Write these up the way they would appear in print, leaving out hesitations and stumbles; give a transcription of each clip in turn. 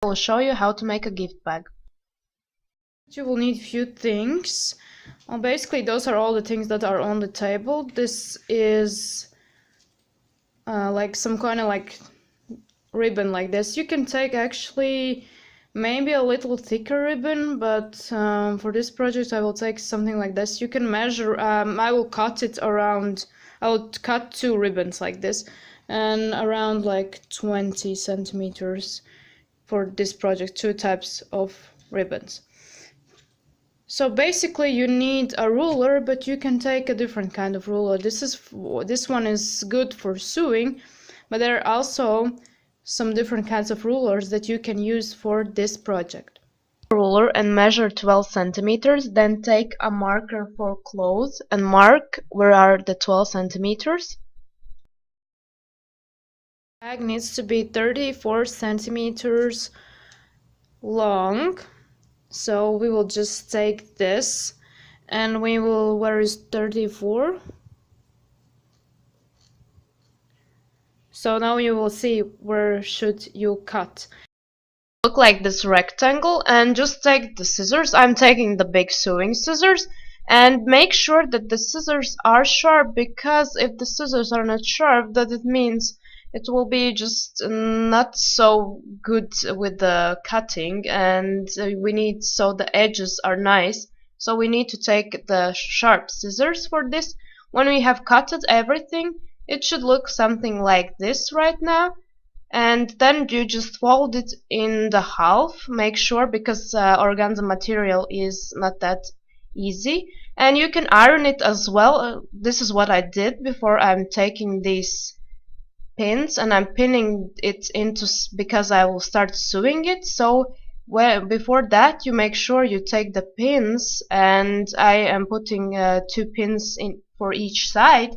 I will show you how to make a gift bag. You will need few things. Well, basically those are all the things that are on the table. This is like some kind of like ribbon like this. You can take actually maybe a little thicker ribbon, but for this project I will take something like this. You can measure, I will cut it around, I will cut 2 ribbons like this and around like 20 centimeters for this project, 2 types of ribbons. So basically you need a ruler, but you can take a different kind of ruler. This one is good for sewing, but there are also some different kinds of rulers that you can use for this project. Ruler and measure 12 centimeters, then take a marker for clothes and mark where are the 12 centimeters. The bag needs to be 34 centimeters long. So we will just take this and we will, where is 34? So now you will see where should you cut. Look like this rectangle and just take the scissors. I'm taking the big sewing scissors and make sure that the scissors are sharp, because if the scissors are not sharp, that it means it will be just not so good with the cutting, and we need, so the edges are nice, so we need to take the sharp scissors for this. When we have cutted everything, it should look something like this right now, and then you just fold it in the half. Make sure, because organza material is not that easy, and you can iron it as well. This is what I did before. I'm taking these pins and I'm pinning it into, because I will start sewing it. So before that you make sure you take the pins, and I am putting 2 pins in for each side,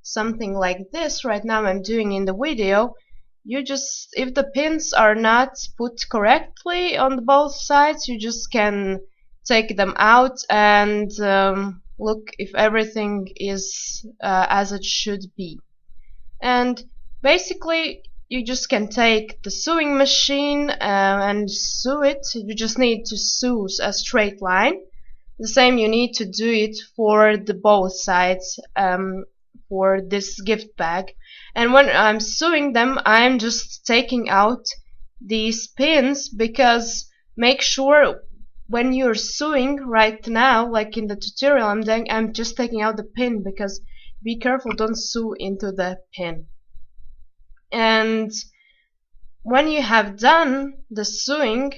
something like this right now I'm doing in the video. You just, if the pins are not put correctly on both sides, you just can take them out and look if everything is as it should be. And basically you just can take the sewing machine and sew it. You just need to sew a straight line. The same you need to do it for the both sides for this gift bag. And when I'm sewing them, I'm just taking out these pins, because make sure when you're sewing right now, like in the tutorial I'm just taking out the pin, because be careful, don't sew into the pin. And when you have done the sewing,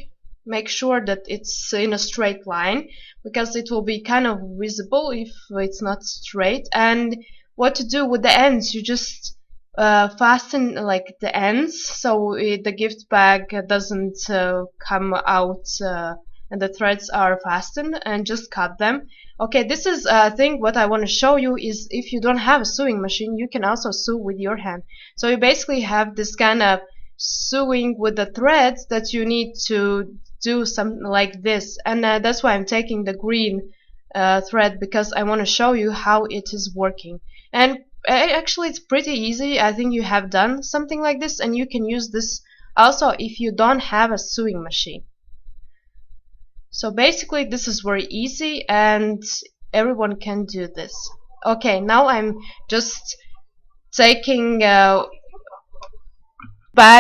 make sure that it's in a straight line, because it will be kind of visible if it's not straight. And what to do with the ends, you just fasten like the ends, so the gift bag doesn't come out and the threads are fastened, and just cut them. Okay, this is a thing what I want to show you is, if you don't have a sewing machine, you can also sew with your hand. So you basically have this kind of sewing with the threads that you need to do something like this, and that's why I'm taking the green thread, because I want to show you how it is working. And actually it's pretty easy. I think you have done something like this, and you can use this also if you don't have a sewing machine. So basically this is very easy and everyone can do this. Okay, now I'm just taking bag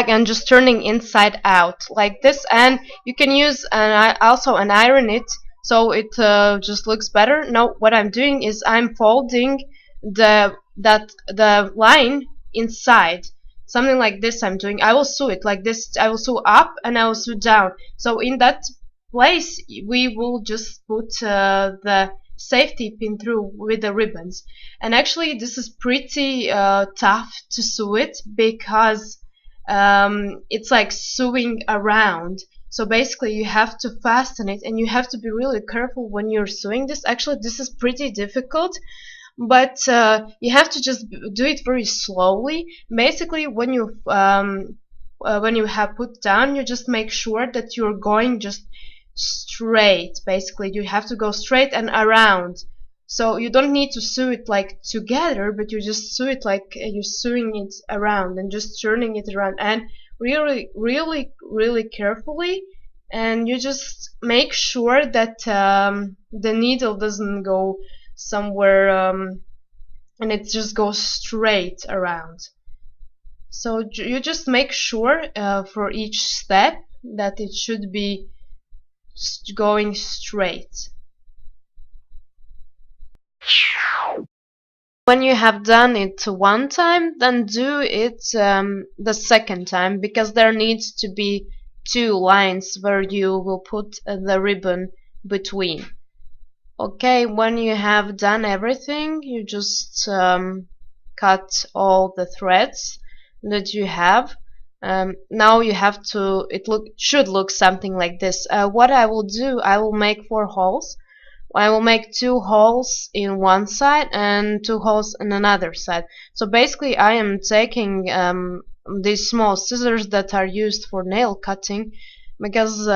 and just turning inside out like this, and you can use also an iron it, so it just looks better. Now what I'm doing is I'm folding the line inside, something like this. I'm doing, I will sew it like this. I will sew up and I will sew down. So in that place we will just put the safety pin through with the ribbons. And actually this is pretty tough to sew it, because it's like sewing around. So basically you have to fasten it, and you have to be really careful when you're sewing this. Actually this is pretty difficult, but you have to just do it very slowly. Basically when you have put down, you just make sure that you're going just straight. Basically you have to go straight and around, so you don't need to sew it like together, but you just sew it like you're sewing it around and just turning it around. And really carefully, and you just make sure that the needle doesn't go somewhere, and it just goes straight around. So you just make sure for each step that it should be going straight. When you have done it one time, then do it the second time, because there needs to be two lines where you will put the ribbon between. Okay, when you have done everything, you just cut all the threads that you have. Now you have to, should look something like this. What I will do, I will make 4 holes. I will make 2 holes in one side and 2 holes in another side. So basically I am taking these small scissors that are used for nail cutting, because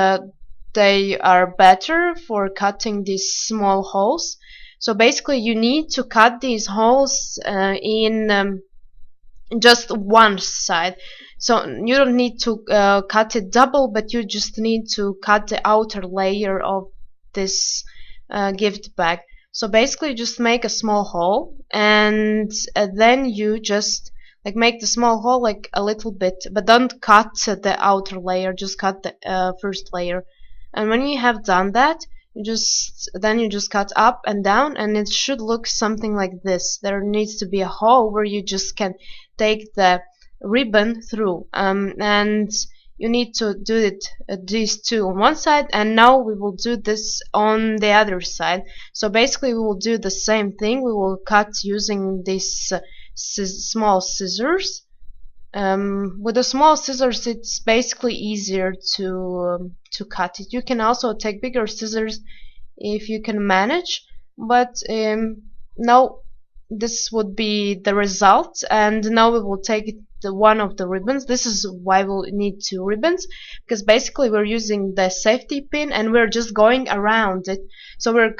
they are better for cutting these small holes. So basically you need to cut these holes in just one side. So you don't need to cut it double, but you just need to cut the outer layer of this gift bag. So basically just make a small hole, and then you just like make the small hole like a little bit, but don't cut the outer layer, just cut the first layer. And when you have done that, you just cut up and down, and it should look something like this. There needs to be a hole where you just can take the ribbon through, and you need to do it these two on one side, and now we will do this on the other side. So basically we will do the same thing. We will cut using these small scissors. With the small scissors it's basically easier to cut it. You can also take bigger scissors if you can manage, but now this would be the result. And now we will take the one of the ribbons. This is why we'll need 2 ribbons, because basically we're using the safety pin and we're just going around it. So we're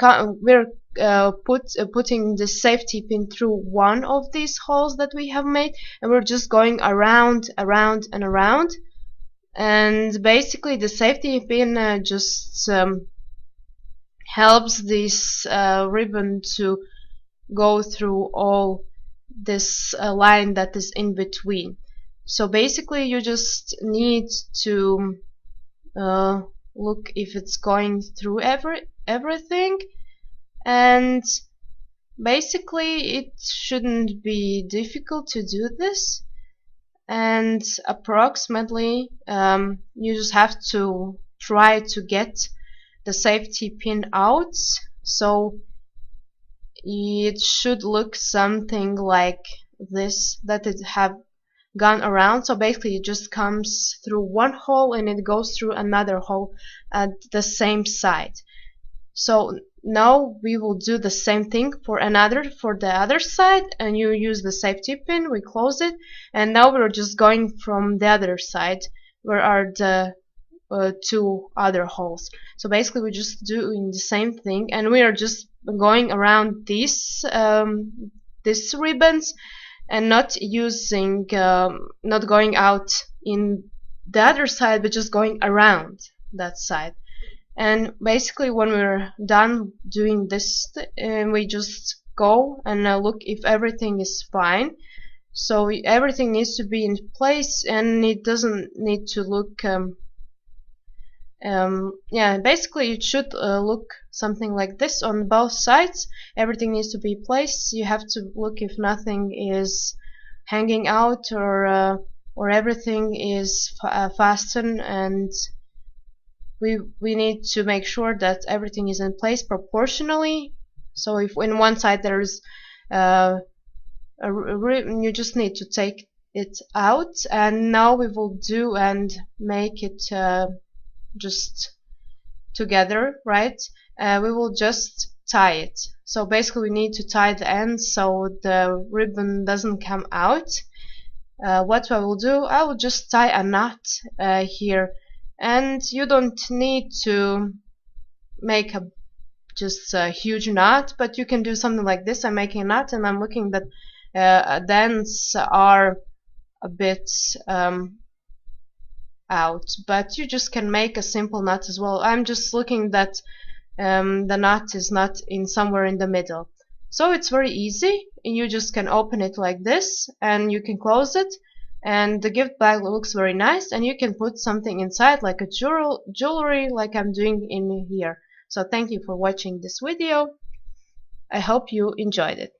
putting the safety pin through one of these holes that we have made, and we're just going around and around. And basically the safety pin just helps this ribbon to go through all this line that is in between. So basically you just need to look if it's going through everything, and basically it shouldn't be difficult to do this. And approximately you just have to try to get the safety pin out, so it should look something like this, that it have gone around. So basically it just comes through one hole and it goes through another hole at the same side. So now we will do the same thing for the other side, and you use the safety pin, we close it, and now we're just going from the other side where are the 2 other holes. So basically we're just doing the same thing, and we are just going around these ribbons, and not using not going out in the other side, but just going around that side. And basically when we're done doing this, we just go and look if everything is fine. So everything needs to be in place, and it doesn't need to look yeah, basically it should look something like this on both sides. Everything needs to be placed. You have to look if nothing is hanging out, or everything is fastened, and we need to make sure that everything is in place proportionally. So if in one side there's you just need to take it out, and now we will do and make it just together, right? We will just tie it. So basically we need to tie the ends so the ribbon doesn't come out. What I will do, I will just tie a knot here, and you don't need to make just a huge knot, but you can do something like this. I'm making a knot, and I'm looking that the ends are a bit out, but you just can make a simple knot as well. I'm just looking that the knot is not in somewhere in the middle. So it's very easy. You just can open it like this and you can close it, and the gift bag looks very nice, and you can put something inside like a jewelry like I'm doing in here. So thank you for watching this video. I hope you enjoyed it.